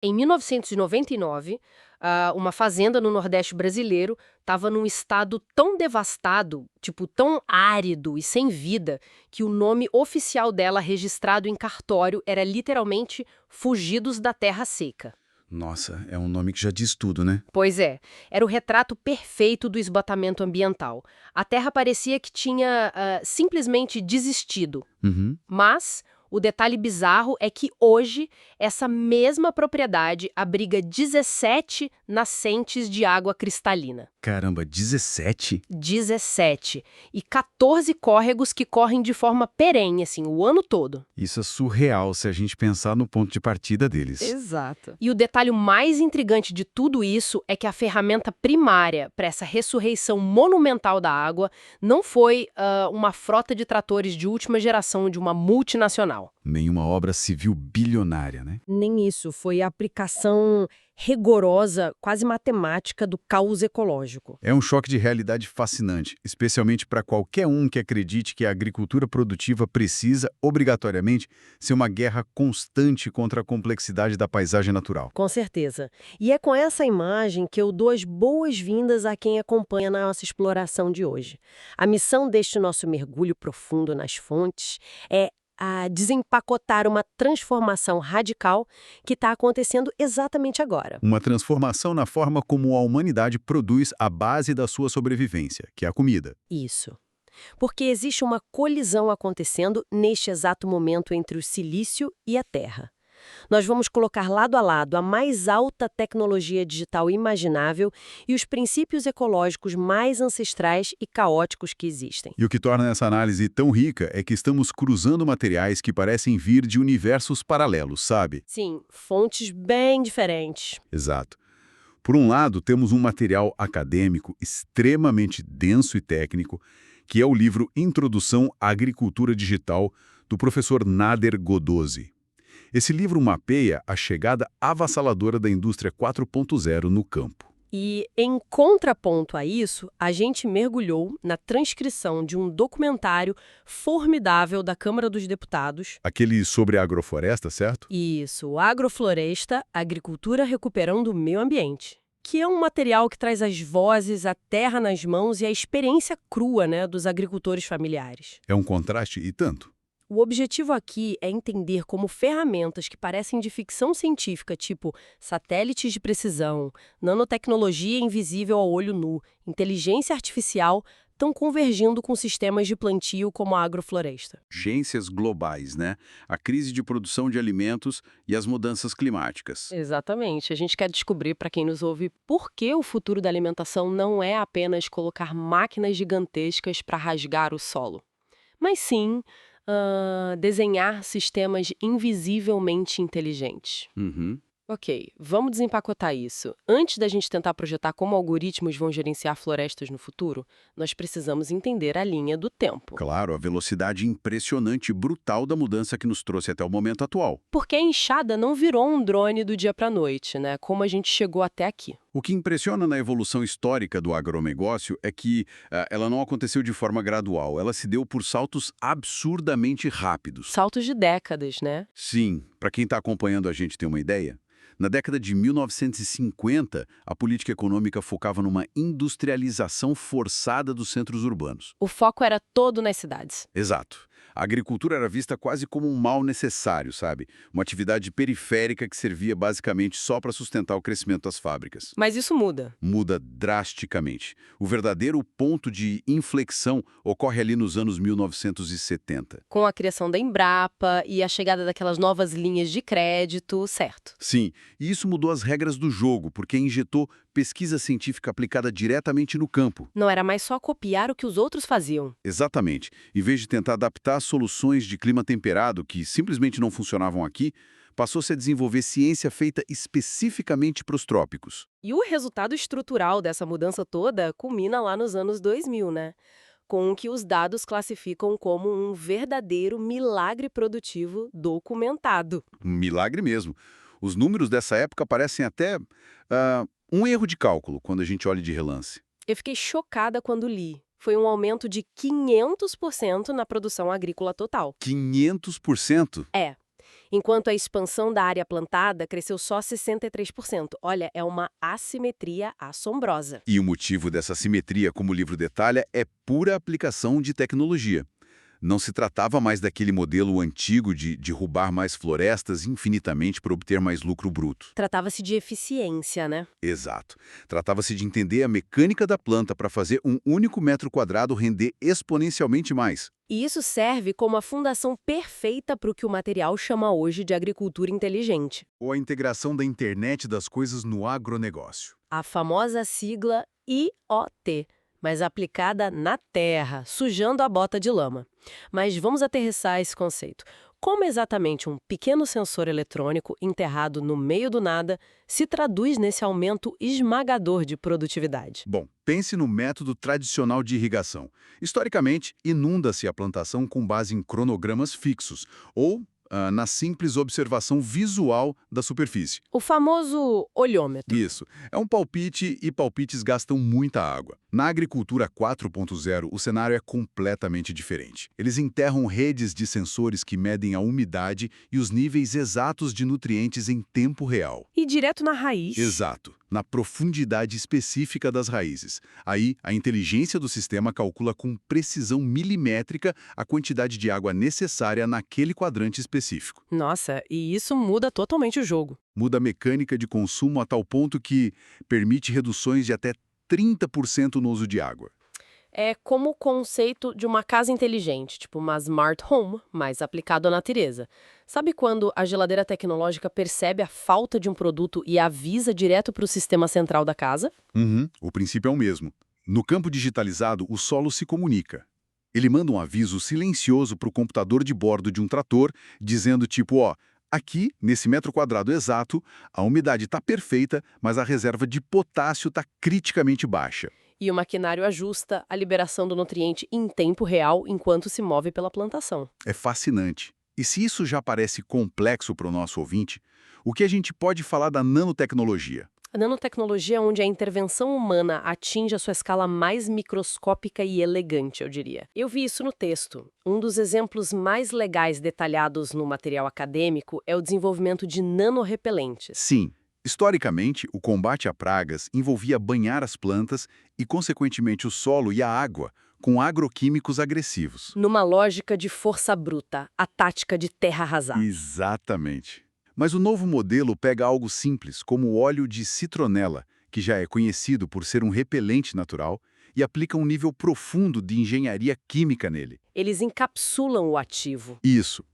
Em 1999, uma fazenda no Nordeste brasileiro estava num estado tão devastado, tipo, tão árido e sem vida, que o nome oficial dela registrado em cartório era literalmente Fugidos da Terra Seca. Nossa, é um nome que já diz tudo, né? Pois é, era o retrato perfeito do esgotamento ambiental. A terra parecia que tinha simplesmente desistido. Uhum. Mas o detalhe bizarro é que hoje essa mesma propriedade abriga 17 nascentes de água cristalina. Caramba, 17? 17. E 14 córregos que correm de forma perene, assim, o ano todo. Isso é surreal se a gente pensar no ponto de partida deles. Exato. E o detalhe mais intrigante de tudo isso é que a ferramenta primária para essa ressurreição monumental da água não foi uma frota de tratores de última geração de uma multinacional. Nenhuma obra civil bilionária, né? Nem isso, foi a aplicação rigorosa, quase matemática, do caos ecológico. É um choque de realidade fascinante, especialmente para qualquer um que acredite que a agricultura produtiva precisa, obrigatoriamente, ser uma guerra constante contra a complexidade da paisagem natural. Com certeza. E é com essa imagem que eu dou as boas-vindas a quem acompanha a nossa exploração de hoje. A missão deste nosso mergulho profundo nas fontes é a desempacotar uma transformação radical que está acontecendo exatamente agora. Uma transformação na forma como a humanidade produz a base da sua sobrevivência, que é a comida. Isso. Porque existe uma colisão acontecendo neste exato momento entre o silício e a terra. Nós vamos colocar lado a lado a mais alta tecnologia digital imaginável e os princípios ecológicos mais ancestrais e caóticos que existem. E o que torna essa análise tão rica é que estamos cruzando materiais que parecem vir de universos paralelos, sabe? Sim, fontes bem diferentes. Exato. Por um lado, temos um material acadêmico extremamente denso e técnico, que é o livro Introdução à Agricultura Digital, do professor Nader Godose. Esse livro mapeia a chegada avassaladora da indústria 4.0 no campo. E, em contraponto a isso, a gente mergulhou na transcrição de um documentário formidável da Câmara dos Deputados. Aquele sobre a agrofloresta, certo? Isso, Agrofloresta, Agricultura Recuperando o Meio Ambiente. Que é um material que traz as vozes, a terra nas mãos e a experiência crua, né, dos agricultores familiares. É um contraste e tanto. O objetivo aqui é entender como ferramentas que parecem de ficção científica, tipo satélites de precisão, nanotecnologia invisível ao olho nu, inteligência artificial, estão convergindo com sistemas de plantio como a agrofloresta. Urgências globais, né? A crise de produção de alimentos e as mudanças climáticas. Exatamente. A gente quer descobrir, para quem nos ouve, por que o futuro da alimentação não é apenas colocar máquinas gigantescas para rasgar o solo, mas sim desenhar sistemas invisivelmente inteligentes. Uhum. Ok, vamos desempacotar isso. Antes da gente tentar projetar como algoritmos vão gerenciar florestas no futuro, nós precisamos entender a linha do tempo. Claro, a velocidade impressionante e brutal da mudança que nos trouxe até o momento atual. Porque a enxada não virou um drone do dia para a noite, né? Como a gente chegou até aqui. O que impressiona na evolução histórica do agronegócio é que ela não aconteceu de forma gradual, ela se deu por saltos absurdamente rápidos. Saltos de décadas, né? Sim, para quem está acompanhando a gente ter uma ideia, na década de 1950, a política econômica focava numa industrialização forçada dos centros urbanos. O foco era todo nas cidades. Exato. A agricultura era vista quase como um mal necessário, sabe? Uma atividade periférica que servia basicamente só para sustentar o crescimento das fábricas. Mas isso muda. Muda drasticamente. O verdadeiro ponto de inflexão ocorre ali nos anos 1970. Com a criação da Embrapa e a chegada daquelas novas linhas de crédito, certo? Sim, e isso mudou as regras do jogo, porque injetou pesquisa científica aplicada diretamente no campo. Não era mais só copiar o que os outros faziam. Exatamente. Em vez de tentar adaptar soluções de clima temperado que simplesmente não funcionavam aqui, passou-se a desenvolver ciência feita especificamente para os trópicos. E o resultado estrutural dessa mudança toda culmina lá nos anos 2000, né? Com o que os dados classificam como um verdadeiro milagre produtivo documentado. Um milagre mesmo. Os números dessa época parecem até um erro de cálculo quando a gente olha de relance. Eu fiquei chocada quando li. Foi um aumento de 500% na produção agrícola total. 500%? É. enquanto a expansão da área plantada cresceu só 63%. Olha, é uma assimetria assombrosa. E o motivo dessa simetria, como o livro detalha, é pura aplicação de tecnologia. Não se tratava mais daquele modelo antigo de derrubar mais florestas infinitamente para obter mais lucro bruto. Tratava-se de eficiência, né? Exato. Tratava-se de entender a mecânica da planta para fazer um único metro quadrado render exponencialmente mais. E isso serve como a fundação perfeita para o que o material chama hoje de agricultura inteligente. Ou a integração da internet das coisas no agronegócio. A famosa sigla IoT, mas aplicada na terra, sujando a bota de lama. Mas vamos aterrissar esse conceito. Como exatamente um pequeno sensor eletrônico enterrado no meio do nada se traduz nesse aumento esmagador de produtividade? Bom, pense no método tradicional de irrigação. Historicamente, inunda-se a plantação com base em cronogramas fixos, ou na simples observação visual da superfície. O famoso olhômetro. Isso. É um palpite e palpites gastam muita água. Na agricultura 4.0, o cenário é completamente diferente. Eles enterram redes de sensores que medem a umidade e os níveis exatos de nutrientes em tempo real. E direto na raiz. Exato, na profundidade específica das raízes. Aí, a inteligência do sistema calcula com precisão milimétrica a quantidade de água necessária naquele quadrante específico. Nossa, e isso muda totalmente o jogo. Muda a mecânica de consumo a tal ponto que permite reduções de até 30% no uso de água. É como o conceito de uma casa inteligente, tipo uma smart home, mas aplicado à natureza. Sabe quando a geladeira tecnológica percebe a falta de um produto e avisa direto para o sistema central da casa? O princípio é o mesmo. No campo digitalizado, o solo se comunica. Ele manda um aviso silencioso para o computador de bordo de um trator, dizendo tipo, ó, aqui, nesse metro quadrado exato, a umidade está perfeita, mas a reserva de potássio está criticamente baixa. E o maquinário ajusta a liberação do nutriente em tempo real enquanto se move pela plantação. É fascinante. E se isso já parece complexo para o nosso ouvinte, o que a gente pode falar da nanotecnologia? A nanotecnologia é onde a intervenção humana atinge a sua escala mais microscópica e elegante, eu diria. Eu vi isso no texto. Um dos exemplos mais legais detalhados no material acadêmico é o desenvolvimento de nanorrepelentes. Sim. Historicamente, o combate a pragas envolvia banhar as plantas e, consequentemente, o solo e a água com agroquímicos agressivos. Numa lógica de força bruta, a tática de terra arrasar. Exatamente. Mas o novo modelo pega algo simples, como o óleo de citronela, que já é conhecido por ser um repelente natural, e aplica um nível profundo de engenharia química nele. Eles encapsulam o ativo. Isso.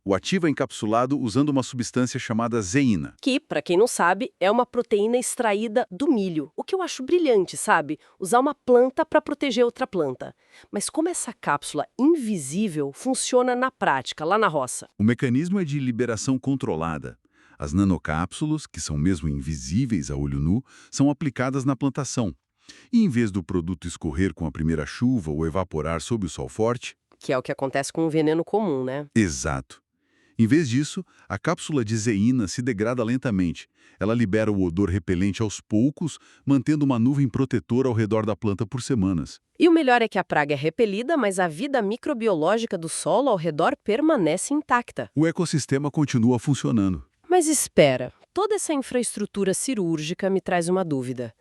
O ativo é encapsulado usando uma substância chamada zeína. Que, para quem não sabe, é uma proteína extraída do milho. O que eu acho brilhante, sabe? Usar uma planta para proteger outra planta. Mas como essa cápsula invisível funciona na prática, lá na roça? O mecanismo é de liberação controlada. As nanocápsulas, que são mesmo invisíveis a olho nu, são aplicadas na plantação. E em vez do produto escorrer com a primeira chuva ou evaporar sob o sol forte... Que é o que acontece com o veneno comum, né? Exato. Em vez disso, a cápsula de zeína se degrada lentamente. Ela libera o odor repelente aos poucos, mantendo uma nuvem protetora ao redor da planta por semanas. E o melhor é que a praga é repelida, mas a vida microbiológica do solo ao redor permanece intacta. O ecossistema continua funcionando. Mas espera, toda essa infraestrutura cirúrgica me traz uma dúvida.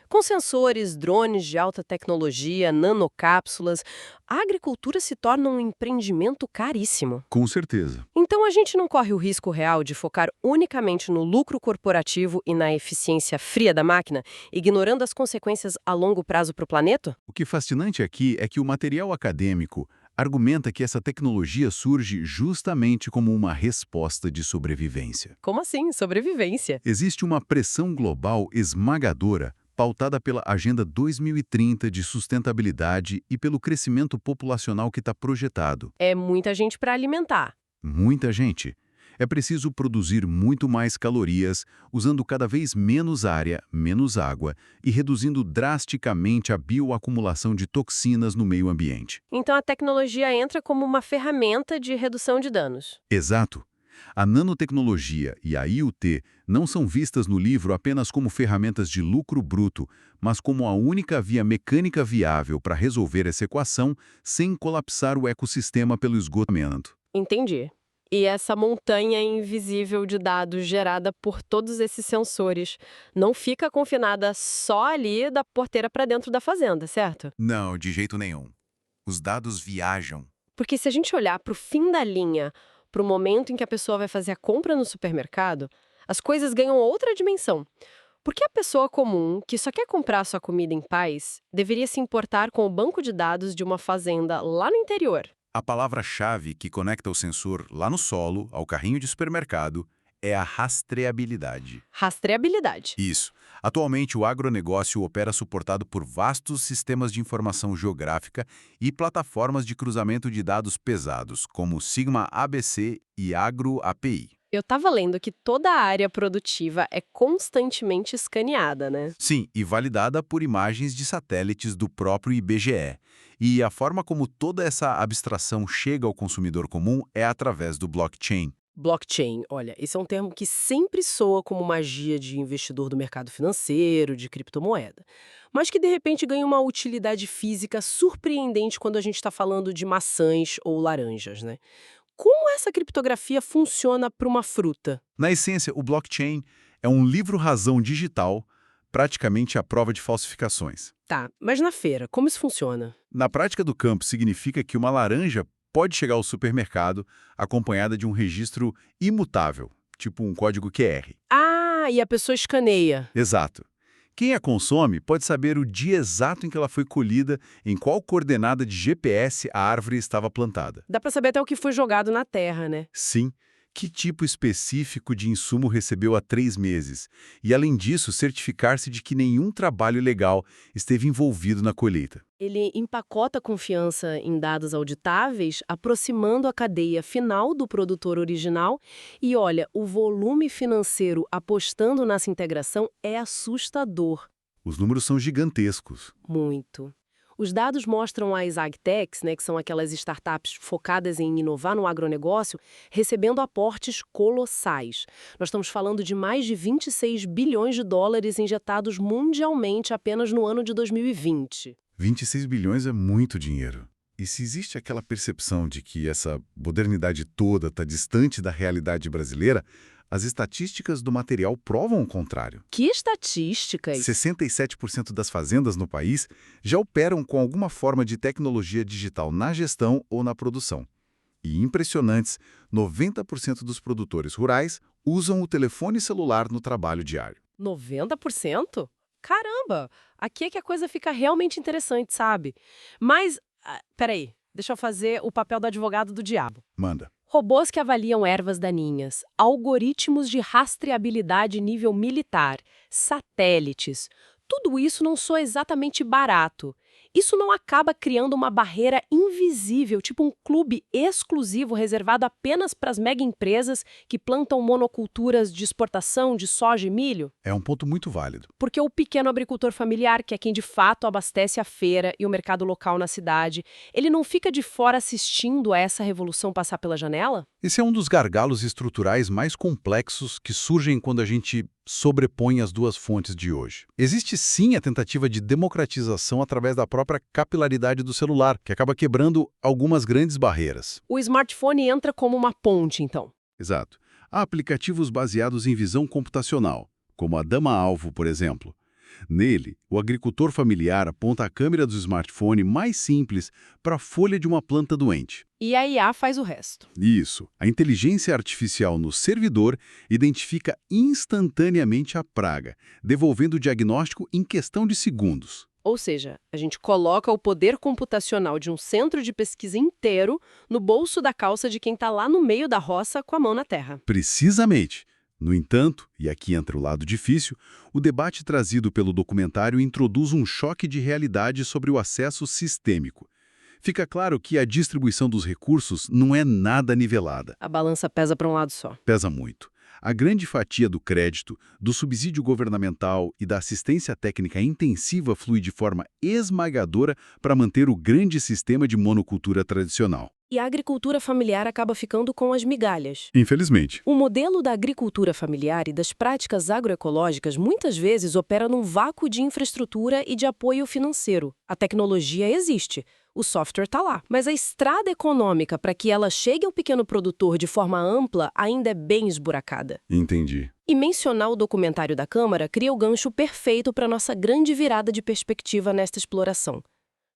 Com sensores, drones de alta tecnologia, nanocápsulas, a agricultura se torna um empreendimento caríssimo. Com certeza. Então a gente não corre o risco real de focar unicamente no lucro corporativo e na eficiência fria da máquina, ignorando as consequências a longo prazo para o planeta? O que é fascinante aqui é que o material acadêmico argumenta que essa tecnologia surge justamente como uma resposta de sobrevivência. Como assim, sobrevivência? Existe uma pressão global esmagadora pautada pela Agenda 2030 de sustentabilidade e pelo crescimento populacional que está projetado. É muita gente para alimentar. Muita gente. É preciso produzir muito mais calorias, usando cada vez menos área, menos água e reduzindo drasticamente a bioacumulação de toxinas no meio ambiente. Então a tecnologia entra como uma ferramenta de redução de danos. Exato. A nanotecnologia e a IoT não são vistas no livro apenas como ferramentas de lucro bruto, mas como a única via mecânica viável para resolver essa equação sem colapsar o ecossistema pelo esgotamento. Entendi. E essa montanha invisível de dados gerada por todos esses sensores não fica confinada só ali da porteira para dentro da fazenda, certo? Não, de jeito nenhum. Os dados viajam. Porque se a gente olhar para o fim da linha, para o momento em que a pessoa vai fazer a compra no supermercado, as coisas ganham outra dimensão. Porque a pessoa comum, que só quer comprar sua comida em paz, deveria se importar com o banco de dados de uma fazenda lá no interior. A palavra-chave que conecta o sensor lá no solo ao carrinho de supermercado é a rastreabilidade. Rastreabilidade. Isso. Atualmente, o agronegócio opera suportado por vastos sistemas de informação geográfica e plataformas de cruzamento de dados pesados, como Sigma ABC e Agro API. Eu estava lendo que toda a área produtiva é constantemente escaneada, né? Sim, e validada por imagens de satélites do próprio IBGE. E a forma como toda essa abstração chega ao consumidor comum é através do blockchain. Blockchain, olha, esse é um termo que sempre soa como magia de investidor do mercado financeiro, de criptomoeda, mas que de repente ganha uma utilidade física surpreendente quando a gente está falando de maçãs ou laranjas, né? Como essa criptografia funciona para uma fruta? Na essência, o blockchain é um livro-razão digital, praticamente à prova de falsificações. Tá, mas na feira, como isso funciona? Na prática do campo, significa que uma laranja pode chegar ao supermercado acompanhada de um registro imutável, tipo um código QR. Ah, e a pessoa escaneia. Exato. Quem a consome pode saber o dia exato em que ela foi colhida, em qual coordenada de GPS a árvore estava plantada. Dá para saber até o que foi jogado na terra, né? Sim, que tipo específico de insumo recebeu há 3 meses. E, além disso, certificar-se de que nenhum trabalho ilegal esteve envolvido na colheita. Ele empacota a confiança em dados auditáveis, aproximando a cadeia final do produtor original. E olha, o volume financeiro apostando nessa integração é assustador. Os números são gigantescos. Muito. Os dados mostram as agtechs, né, que são aquelas startups focadas em inovar no agronegócio, recebendo aportes colossais. Nós estamos falando de mais de 26 bilhões de dólares injetados mundialmente apenas no ano de 2020. 26 bilhões é muito dinheiro. E se existe aquela percepção de que essa modernidade toda está distante da realidade brasileira, as estatísticas do material provam o contrário. Que estatísticas? 67% das fazendas no país já operam com alguma forma de tecnologia digital na gestão ou na produção. E impressionantes, 90% dos produtores rurais usam o telefone celular no trabalho diário. 90%? Caramba! Aqui é que a coisa fica realmente interessante, sabe? Mas, peraí, deixa eu fazer o papel do advogado do diabo. Manda. Robôs que avaliam ervas daninhas, algoritmos de rastreabilidade nível militar, satélites. Tudo isso não soa exatamente barato. Isso não acaba criando uma barreira invisível, tipo um clube exclusivo reservado apenas para as mega empresas que plantam monoculturas de exportação de soja e milho? É um ponto muito válido. Porque o pequeno agricultor familiar, que é quem de fato abastece a feira e o mercado local na cidade, ele não fica de fora assistindo a essa revolução passar pela janela? Esse é um dos gargalos estruturais mais complexos que surgem quando a gente sobrepõe as duas fontes de hoje. Existe sim a tentativa de democratização através da própria capilaridade do celular, que acaba quebrando algumas grandes barreiras. O smartphone entra como uma ponte, então. Exato. Há aplicativos baseados em visão computacional, como a Dama-Alvo, por exemplo. Nele, o agricultor familiar aponta a câmera do smartphone mais simples para a folha de uma planta doente. E a IA faz o resto. Isso. A inteligência artificial no servidor identifica instantaneamente a praga, devolvendo o diagnóstico em questão de segundos. Ou seja, a gente coloca o poder computacional de um centro de pesquisa inteiro no bolso da calça de quem está lá no meio da roça com a mão na terra. Precisamente. No entanto, e aqui entra o lado difícil, o debate trazido pelo documentário introduz um choque de realidade sobre o acesso sistêmico. Fica claro que a distribuição dos recursos não é nada nivelada. A balança pesa para um lado só. Pesa muito. A grande fatia do crédito, do subsídio governamental e da assistência técnica intensiva flui de forma esmagadora para manter o grande sistema de monocultura tradicional. E a agricultura familiar acaba ficando com as migalhas. Infelizmente. O modelo da agricultura familiar e das práticas agroecológicas muitas vezes opera num vácuo de infraestrutura e de apoio financeiro. A tecnologia existe. O software está lá. Mas a estrada econômica para que ela chegue ao pequeno produtor de forma ampla ainda é bem esburacada. Entendi. E mencionar o documentário da Câmara cria o gancho perfeito para nossa grande virada de perspectiva nesta exploração.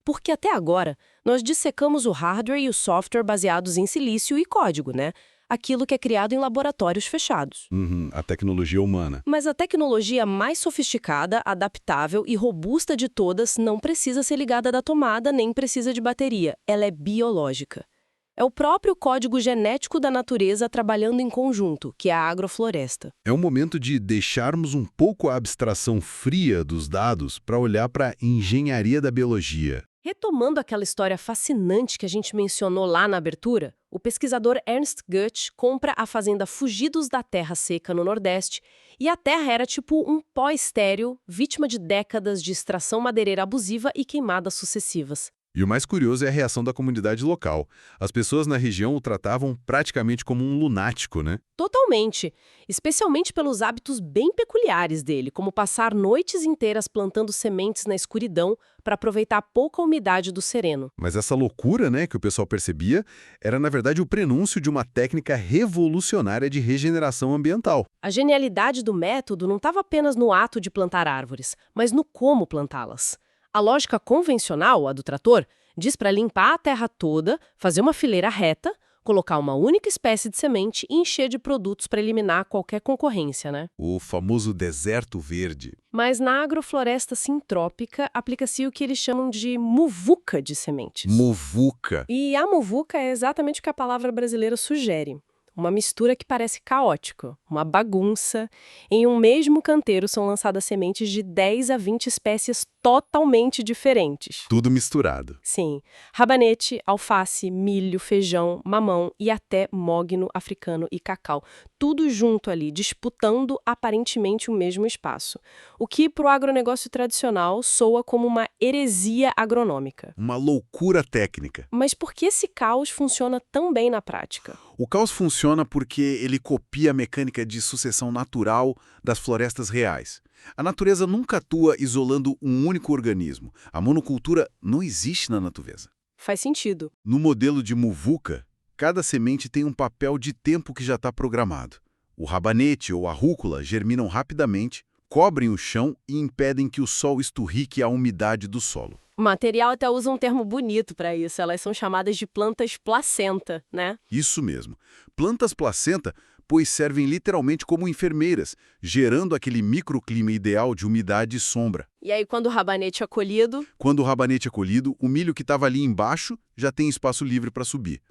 Porque até agora, nós dissecamos o hardware e o software baseados em silício e código, né? Aquilo que é criado em laboratórios fechados. A tecnologia humana. Mas a tecnologia mais sofisticada, adaptável e robusta de todas não precisa ser ligada da tomada nem precisa de bateria. Ela é biológica. É o próprio código genético da natureza trabalhando em conjunto, que é a agrofloresta. É um momento de deixarmos um pouco a abstração fria dos dados para olhar para a engenharia da biologia. Retomando aquela história fascinante que a gente mencionou lá na abertura, o pesquisador Ernst Goetz compra a fazenda Fugidos da Terra Seca no Nordeste e a terra era tipo um pó estéril, vítima de décadas de extração madeireira abusiva e queimadas sucessivas. E o mais curioso é a reação da comunidade local. As pessoas na região o tratavam praticamente como um lunático, né? Totalmente, especialmente pelos hábitos bem peculiares dele, como passar noites inteiras plantando sementes na escuridão para aproveitar a pouca umidade do sereno. Mas essa loucura, né, que o pessoal percebia, era na verdade o prenúncio de uma técnica revolucionária de regeneração ambiental. A genialidade do método não estava apenas no ato de plantar árvores, mas no como plantá-las. A lógica convencional, a do trator, diz para limpar a terra toda, fazer uma fileira reta, colocar uma única espécie de semente e encher de produtos para eliminar qualquer concorrência, né? O famoso deserto verde. Mas na agrofloresta sintrópica, aplica-se o que eles chamam de muvuca de sementes. Muvuca. E a muvuca é exatamente o que a palavra brasileira sugere. Uma mistura que parece caótica, uma bagunça. Em um mesmo canteiro são lançadas sementes de 10 a 20 espécies totalmente diferentes. Tudo misturado. Sim, rabanete, alface, milho, feijão, mamão e até mogno africano e cacau. Tudo junto ali, disputando aparentemente o mesmo espaço. O que, para o agronegócio tradicional, soa como uma heresia agronômica. Uma loucura técnica. Mas por que esse caos funciona tão bem na prática? O caos funciona porque ele copia a mecânica de sucessão natural das florestas reais. A natureza nunca atua isolando um único organismo. A monocultura não existe na natureza. Faz sentido. No modelo de muvuca, cada semente tem um papel de tempo que já está programado. O rabanete ou a rúcula germinam rapidamente, cobrem o chão e impedem que o sol esturrique a umidade do solo. O material até usa um termo bonito para isso. Elas são chamadas de plantas placenta, né? Isso mesmo. Plantas placenta, pois servem literalmente como enfermeiras, gerando aquele microclima ideal de umidade e sombra. E aí, quando o rabanete é colhido... Quando o rabanete é colhido, o milho que estava ali embaixo já tem espaço livre para subir.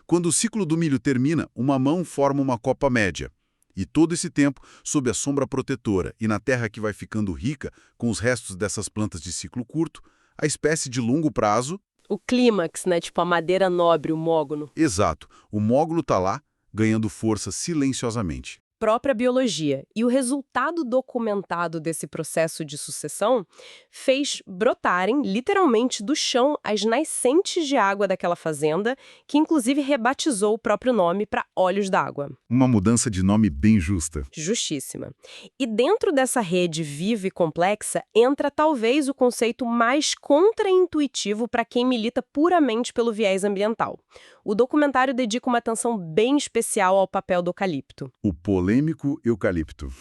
Quando o ciclo do milho termina, uma mão forma uma copa média. E todo esse tempo, sob a sombra protetora e na terra que vai ficando rica com os restos dessas plantas de ciclo curto, a espécie de longo prazo... O clímax, né? Tipo a madeira nobre, o mogno. Exato. O mogno está lá, ganhando força silenciosamente. Própria biologia. E o resultado documentado desse processo de sucessão fez brotarem, literalmente, do chão as nascentes de água daquela fazenda, que inclusive rebatizou o próprio nome para Olhos d'Água. Uma mudança de nome bem justa. Justíssima. E dentro dessa rede viva e complexa, entra talvez o conceito mais contraintuitivo para quem milita puramente pelo viés ambiental. O documentário dedica uma atenção bem especial ao papel do eucalipto. O polêmico eucalipto.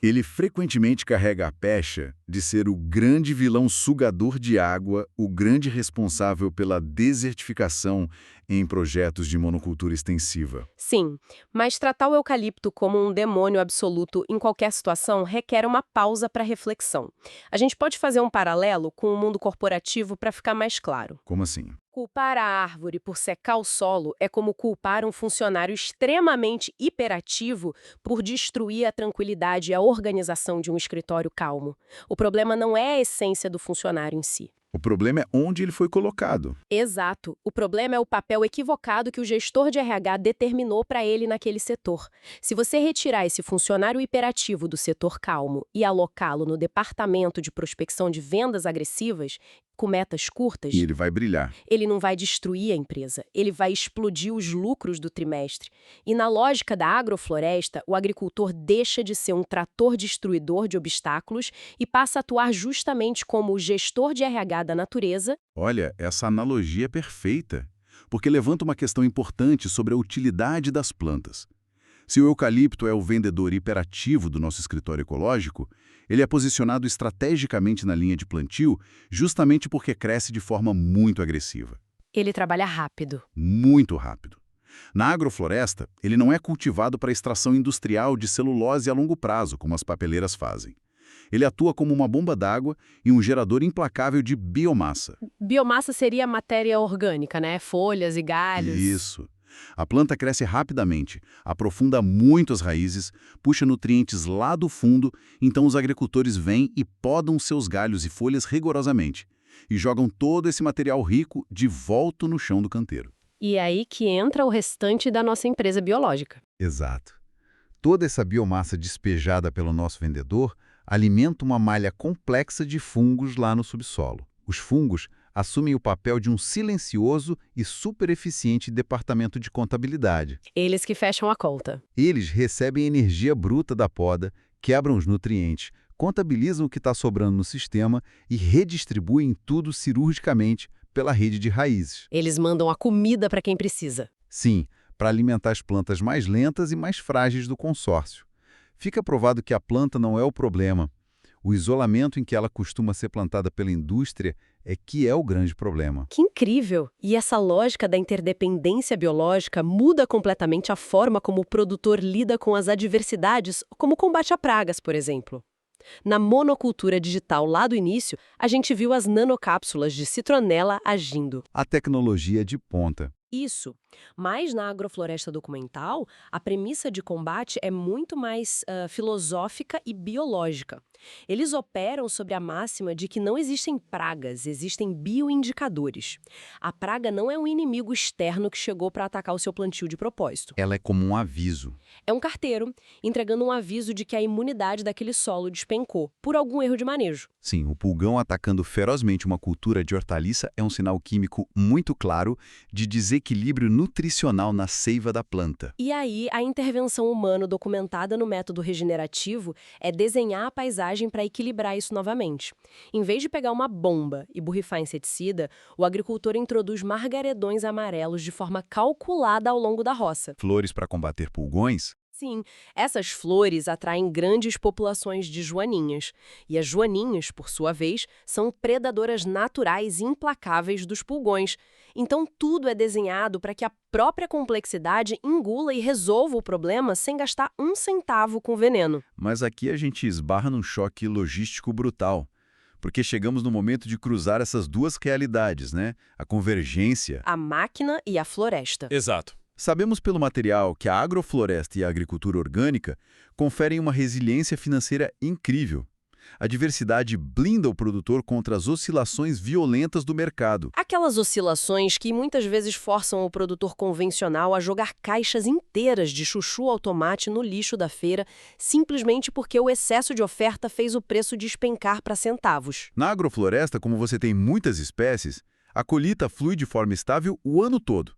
Ele frequentemente carrega a pecha de ser o grande vilão sugador de água, o grande responsável pela desertificação em projetos de monocultura extensiva. Sim, mas tratar o eucalipto como um demônio absoluto em qualquer situação requer uma pausa para reflexão. A gente pode fazer um paralelo com o mundo corporativo para ficar mais claro. Como assim? Culpar a árvore por secar o solo é como culpar um funcionário extremamente hiperativo por destruir a tranquilidade e a organização de um escritório calmo. O problema não é a essência do funcionário em si. O problema é onde ele foi colocado. Exato. O problema é o papel equivocado que o gestor de RH determinou para ele naquele setor. Se você retirar esse funcionário hiperativo do setor calmo e alocá-lo no departamento de prospecção de vendas agressivas, com metas curtas, E ele vai brilhar. ele não vai destruir a empresa, ele vai explodir os lucros do trimestre. E na lógica da agrofloresta, o agricultor deixa de ser um trator destruidor de obstáculos e passa a atuar justamente como o gestor de RH da natureza. Olha, essa analogia é perfeita, porque levanta uma questão importante sobre a utilidade das plantas. Se o eucalipto é o vendedor hiperativo do nosso escritório ecológico, ele é posicionado estrategicamente na linha de plantio justamente porque cresce de forma muito agressiva. Ele trabalha rápido. Muito rápido. Na agrofloresta, ele não é cultivado para extração industrial de celulose a longo prazo, como as papeleiras fazem. Ele atua como uma bomba d'água e um gerador implacável de biomassa. Biomassa seria matéria orgânica, né? Folhas e galhos. Isso. A planta cresce rapidamente, aprofunda muito as raízes, puxa nutrientes lá do fundo, então os agricultores vêm e podam seus galhos e folhas rigorosamente e jogam todo esse material rico de volta no chão do canteiro. E é aí que entra o restante da nossa empresa biológica. Exato. Toda essa biomassa despejada pelo nosso vendedor alimenta uma malha complexa de fungos lá no subsolo. Os fungos assumem o papel de um silencioso e super eficiente departamento de contabilidade. Eles que fecham a conta. Eles recebem energia bruta da poda, quebram os nutrientes, contabilizam o que está sobrando no sistema e redistribuem tudo cirurgicamente pela rede de raízes. Eles mandam a comida para quem precisa. Sim, para alimentar as plantas mais lentas e mais frágeis do consórcio. Fica provado que a planta não é o problema. O isolamento em que ela costuma ser plantada pela indústria é que é o grande problema. Que incrível! E essa lógica da interdependência biológica muda completamente a forma como o produtor lida com as adversidades, como o combate a pragas, por exemplo. Na monocultura digital lá do início, a gente viu as nanocápsulas de citronela agindo. A tecnologia de ponta. Isso. Mas na agrofloresta documental, a premissa de combate é muito mais filosófica e biológica. Eles operam sobre a máxima de que não existem pragas, existem bioindicadores. A praga não é um inimigo externo que chegou para atacar o seu plantio de propósito. Ela é como um aviso. É um carteiro entregando um aviso de que a imunidade daquele solo despencou por algum erro de manejo. Sim, o pulgão atacando ferozmente uma cultura de hortaliça é um sinal químico muito claro de desequilíbrio nutricional na seiva da planta. E aí, a intervenção humana documentada no método regenerativo é desenhar a paisagem para equilibrar isso novamente. Em vez de pegar uma bomba e borrifar inseticida, o agricultor introduz margaredões amarelos de forma calculada ao longo da roça. Flores para combater pulgões? Sim, essas flores atraem grandes populações de joaninhas. E as joaninhas, por sua vez, são predadoras naturais e implacáveis dos pulgões. Então tudo é desenhado para que a própria complexidade engula e resolva o problema sem gastar um centavo com veneno. Mas aqui a gente esbarra num choque logístico brutal, porque chegamos no momento de cruzar essas duas realidades, né? A convergência. A máquina e a floresta. Exato. Sabemos pelo material que a agrofloresta e a agricultura orgânica conferem uma resiliência financeira incrível. A diversidade blinda o produtor contra as oscilações violentas do mercado. Aquelas oscilações que muitas vezes forçam o produtor convencional a jogar caixas inteiras de chuchu ao tomate no lixo da feira, simplesmente porque o excesso de oferta fez o preço despencar para centavos. Na agrofloresta, como você tem muitas espécies, a colheita flui de forma estável o ano todo.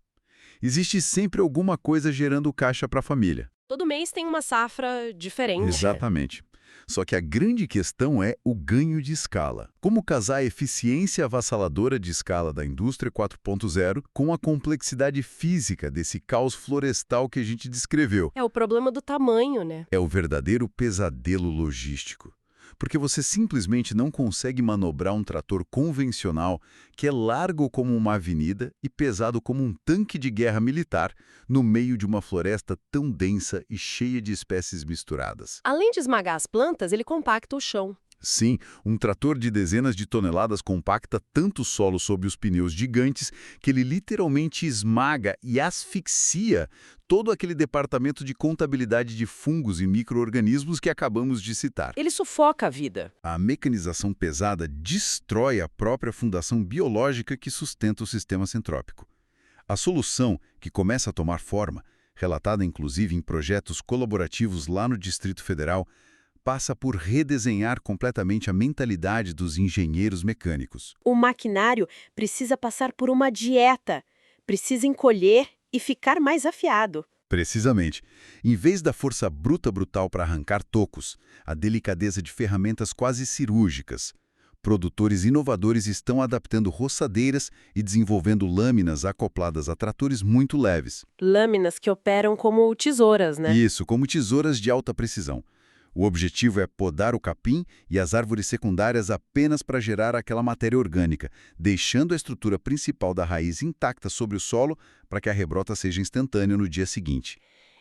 Existe sempre alguma coisa gerando caixa para a família. Todo mês tem uma safra diferente. Exatamente. Só que a grande questão é o ganho de escala. Como casar a eficiência avassaladora de escala da indústria 4.0 com a complexidade física desse caos florestal que a gente descreveu? É o problema do tamanho, né? É o verdadeiro pesadelo logístico. Porque você simplesmente não consegue manobrar um trator convencional que é largo como uma avenida e pesado como um tanque de guerra militar no meio de uma floresta tão densa e cheia de espécies misturadas. Além de esmagar as plantas, ele compacta o chão. Sim, um trator de dezenas de toneladas compacta tanto o solo sob os pneus gigantes que ele literalmente esmaga e asfixia todo aquele departamento de contabilidade de fungos e micro-organismos que acabamos de citar. Ele sufoca a vida. A mecanização pesada destrói a própria fundação biológica que sustenta o sistema centrópico. A solução, que começa a tomar forma, relatada inclusive em projetos colaborativos lá no Distrito Federal, passa por redesenhar completamente a mentalidade dos engenheiros mecânicos. O maquinário precisa passar por uma dieta, precisa encolher e ficar mais afiado. Precisamente. Em vez da força brutal para arrancar tocos, a delicadeza de ferramentas quase cirúrgicas. Produtores inovadores estão adaptando roçadeiras e desenvolvendo lâminas acopladas a tratores muito leves. Lâminas que operam como tesouras, né? Isso, como tesouras de alta precisão. O objetivo é podar o capim e as árvores secundárias apenas para gerar aquela matéria orgânica, deixando a estrutura principal da raiz intacta sobre o solo para que a rebrota seja instantânea no dia seguinte.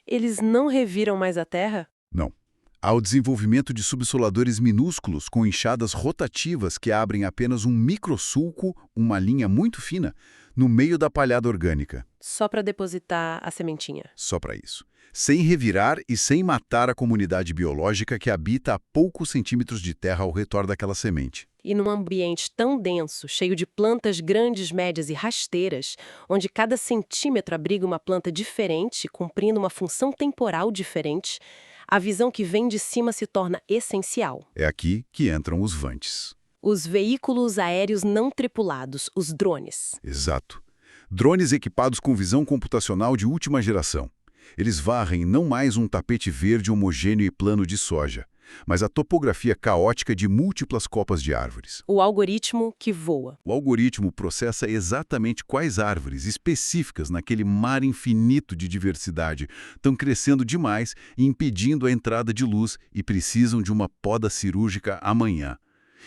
Eles não reviram mais a terra? Não. Há o desenvolvimento de subsoladores minúsculos com enxadas rotativas que abrem apenas um microsulco, uma linha muito fina, no meio da palhada orgânica. Só para depositar a sementinha. Só para isso. Sem revirar e sem matar a comunidade biológica que habita a poucos centímetros de terra ao redor daquela semente. E num ambiente tão denso, cheio de plantas grandes, médias e rasteiras, onde cada centímetro abriga uma planta diferente, cumprindo uma função temporal diferente, a visão que vem de cima se torna essencial. É aqui que entram os vantes. Os veículos aéreos não tripulados, os drones. Exato. Drones equipados com visão computacional de última geração. Eles varrem não mais um tapete verde homogêneo e plano de soja, mas a topografia caótica de múltiplas copas de árvores. O algoritmo que voa. O algoritmo processa exatamente quais árvores específicas naquele mar infinito de diversidade estão crescendo demais e impedindo a entrada de luz e precisam de uma poda cirúrgica amanhã.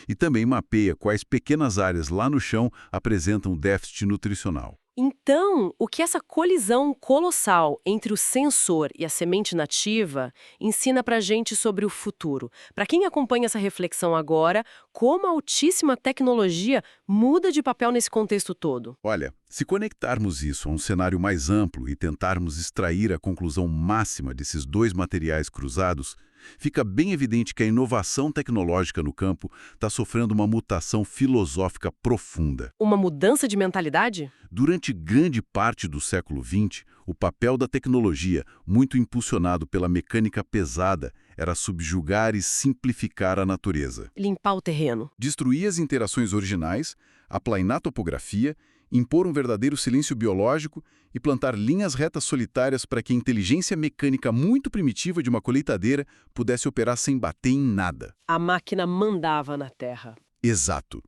E também mapeia quais pequenas áreas lá no chão apresentam déficit nutricional. Então, o que essa colisão colossal entre o sensor e a semente nativa ensina pra gente sobre o futuro? Para quem acompanha essa reflexão agora, como a altíssima tecnologia muda de papel nesse contexto todo? Olha, se conectarmos isso a um cenário mais amplo e tentarmos extrair a conclusão máxima desses dois materiais cruzados, fica bem evidente que a inovação tecnológica no campo está sofrendo uma mutação filosófica profunda. Uma mudança de mentalidade? Durante grande parte do século XX, o papel da tecnologia, muito impulsionado pela mecânica pesada, era subjugar e simplificar a natureza. Limpar o terreno. Destruir as interações originais, aplainar a topografia, impor um verdadeiro silêncio biológico e plantar linhas retas solitárias para que a inteligência mecânica muito primitiva de uma colheitadeira pudesse operar sem bater em nada. A máquina mandava na terra. Exato.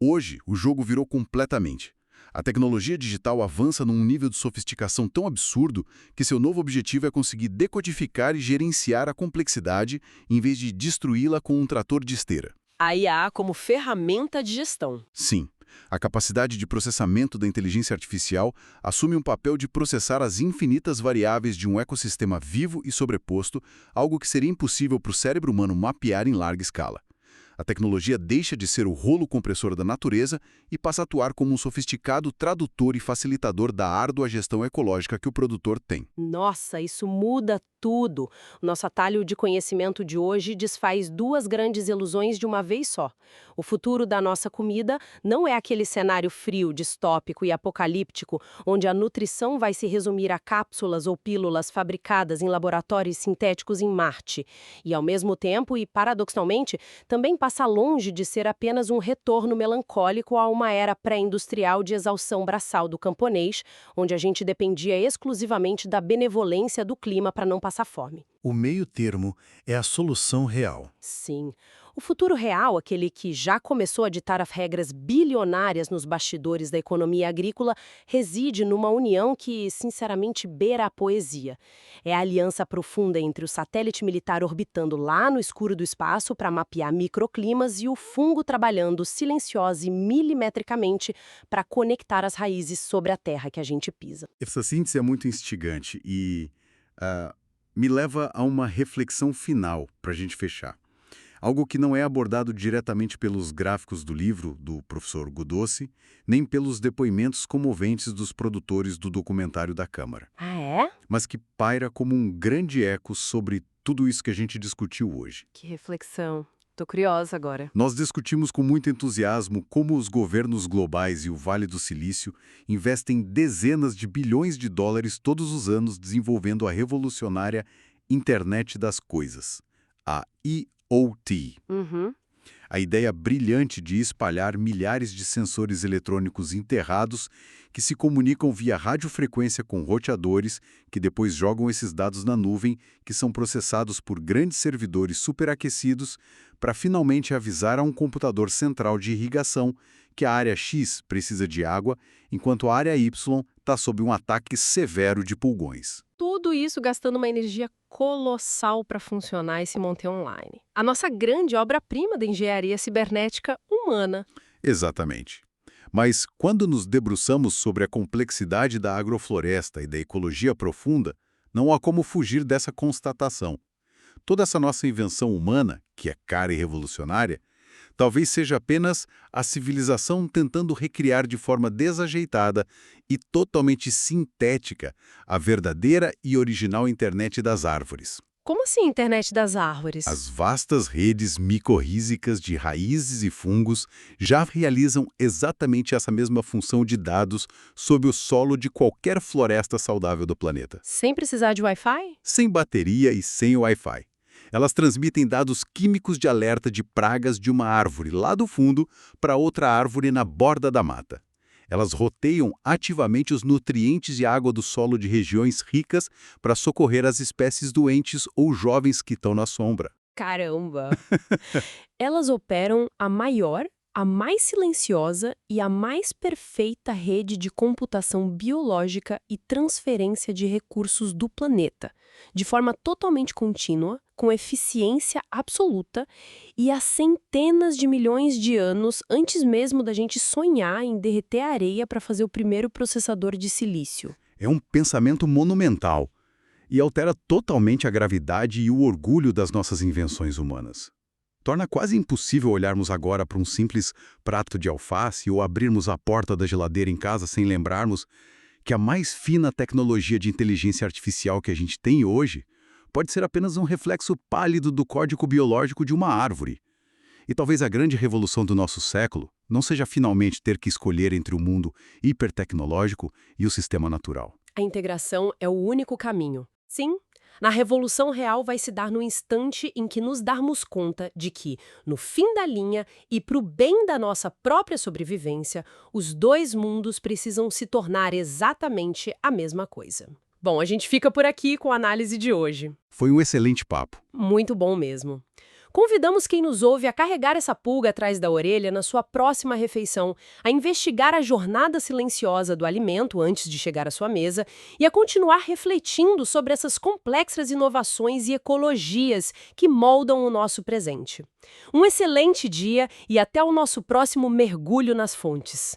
Hoje, o jogo virou completamente. A tecnologia digital avança num nível de sofisticação tão absurdo que seu novo objetivo é conseguir decodificar e gerenciar a complexidade em vez de destruí-la com um trator de esteira. A IA como ferramenta de gestão. Sim. A capacidade de processamento da inteligência artificial assume um papel de processar as infinitas variáveis de um ecossistema vivo e sobreposto, algo que seria impossível para o cérebro humano mapear em larga escala. A tecnologia deixa de ser o rolo compressor da natureza e passa a atuar como um sofisticado tradutor e facilitador da árdua gestão ecológica que o produtor tem. Nossa, isso muda tudo. O nosso atalho de conhecimento de hoje desfaz duas grandes ilusões de uma vez só. O futuro da nossa comida não é aquele cenário frio, distópico e apocalíptico, onde a nutrição vai se resumir a cápsulas ou pílulas fabricadas em laboratórios sintéticos em Marte. E, ao mesmo tempo, e paradoxalmente, também passa longe de ser apenas um retorno melancólico a uma era pré-industrial de exaustão braçal do camponês, onde a gente dependia exclusivamente da benevolência do clima para não passar fome. O meio termo é a solução real. Sim. O futuro real, aquele que já começou a ditar as regras bilionárias nos bastidores da economia agrícola, reside numa união que, sinceramente, beira a poesia. É a aliança profunda entre o satélite militar orbitando lá no escuro do espaço para mapear microclimas e o fungo trabalhando silenciosa e milimetricamente para conectar as raízes sobre a terra que a gente pisa. Essa síntese é muito instigante e me leva a uma reflexão final para a gente fechar. Algo que não é abordado diretamente pelos gráficos do livro do professor Godossi, nem pelos depoimentos comoventes dos produtores do documentário da Câmara. Ah, é? Mas que paira como um grande eco sobre tudo isso que a gente discutiu hoje. Que reflexão. Tô curiosa agora. Nós discutimos com muito entusiasmo como os governos globais e o Vale do Silício investem dezenas de bilhões de dólares todos os anos desenvolvendo a revolucionária Internet das Coisas, a IoT. Uhum. A ideia brilhante de espalhar milhares de sensores eletrônicos enterrados que se comunicam via radiofrequência com roteadores, que depois jogam esses dados na nuvem, que são processados por grandes servidores superaquecidos para finalmente avisar a um computador central de irrigação que a área X precisa de água, enquanto a área Y está sob um ataque severo de pulgões. Tudo isso gastando uma energia colossal para funcionar e se manter online. A nossa grande obra-prima da engenharia cibernética humana. Exatamente. Mas quando nos debruçamos sobre a complexidade da agrofloresta e da ecologia profunda, não há como fugir dessa constatação. Toda essa nossa invenção humana, que é cara e revolucionária, talvez seja apenas a civilização tentando recriar de forma desajeitada e totalmente sintética a verdadeira e original internet das árvores. Como assim internet das árvores? As vastas redes micorrízicas de raízes e fungos já realizam exatamente essa mesma função de dados sob o solo de qualquer floresta saudável do planeta. Sem precisar de Wi-Fi? Sem bateria e sem Wi-Fi. Elas transmitem dados químicos de alerta de pragas de uma árvore lá do fundo para outra árvore na borda da mata. Elas roteiam ativamente os nutrientes e água do solo de regiões ricas para socorrer as espécies doentes ou jovens que estão na sombra. Caramba! Elas operam a maior, a mais silenciosa e a mais perfeita rede de computação biológica e transferência de recursos do planeta, de forma totalmente contínua, com eficiência absoluta e há centenas de milhões de anos antes mesmo da gente sonhar em derreter a areia para fazer o primeiro processador de silício. É um pensamento monumental e altera totalmente a gravidade e o orgulho das nossas invenções humanas. Torna quase impossível olharmos agora para um simples prato de alface ou abrirmos a porta da geladeira em casa sem lembrarmos que a mais fina tecnologia de inteligência artificial que a gente tem hoje pode ser apenas um reflexo pálido do código biológico de uma árvore. E talvez a grande revolução do nosso século não seja finalmente ter que escolher entre o mundo hipertecnológico e o sistema natural. A integração é o único caminho. Sim, na revolução real vai se dar no instante em que nos darmos conta de que, no fim da linha e para o bem da nossa própria sobrevivência, os dois mundos precisam se tornar exatamente a mesma coisa. Bom, a gente fica por aqui com a análise de hoje. Foi um excelente papo. Muito bom mesmo. Convidamos quem nos ouve a carregar essa pulga atrás da orelha na sua próxima refeição, a investigar a jornada silenciosa do alimento antes de chegar à sua mesa e a continuar refletindo sobre essas complexas inovações e ecologias que moldam o nosso presente. Um excelente dia e até o nosso próximo mergulho nas fontes.